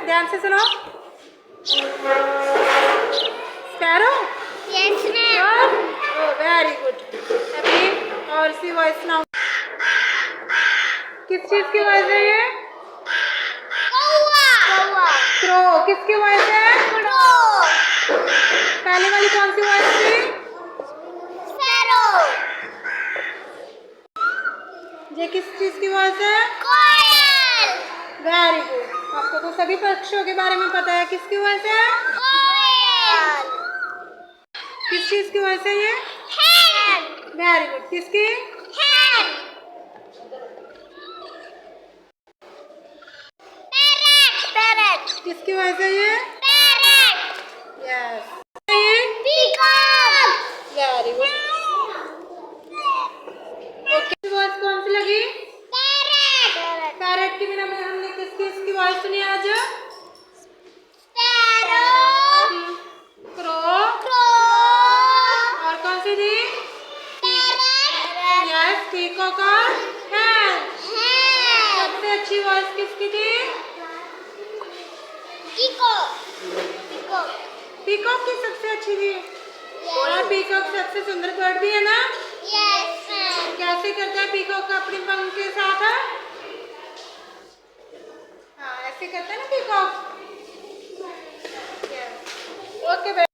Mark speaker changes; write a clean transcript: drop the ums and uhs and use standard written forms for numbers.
Speaker 1: ध्यान से सुनो। Sparrow.
Speaker 2: Yes ma'am.
Speaker 1: Oh very good. अभी और सी वॉइस सुनाओ। किस चीज की वॉइस है ये?
Speaker 2: कौवा।
Speaker 1: क्रो। किसकी वॉइस है?
Speaker 2: क्रो।
Speaker 1: पहले वाली कौन सी वॉइस थी?
Speaker 2: स्पैरो।
Speaker 1: ये किस चीज की वॉइस है?
Speaker 2: कोयल।
Speaker 1: Very good. आपको तो सभी पक्षियों के बारे में पता है। किसकी वॉइस है?
Speaker 2: कोयल।
Speaker 1: किस चीज की वॉइस है ये?
Speaker 2: हैन।
Speaker 1: Very good. किसकी?
Speaker 2: हैन। पैरट।
Speaker 1: किसकी वॉइस है ये?
Speaker 2: पैरट।
Speaker 1: यस। ये
Speaker 2: peacock.
Speaker 1: Very good. Okay, voice कौन सी लगी?
Speaker 2: पैरट।
Speaker 1: पैरट की बिना में हमने किसकी वॉइस सुनी आज?
Speaker 2: स्पैरो।
Speaker 1: क्रो।
Speaker 2: क्रो।
Speaker 1: और कौन सी थी?
Speaker 2: पैरट।
Speaker 1: यस, पीकॉक और हैन।
Speaker 2: हैन।
Speaker 1: सबसे अच्छी वॉइस किसकी थी?
Speaker 2: पीकॉक।
Speaker 1: पीकॉक की सबसे अच्छी थी। और पीकॉक सबसे सुंदर बर्ड भी है ना?
Speaker 2: Yes ma'am.
Speaker 1: कैसे करता है पीकॉक अपने पंख के साथ? हाँ, ऐसे करता है ना पीकॉक। ओके।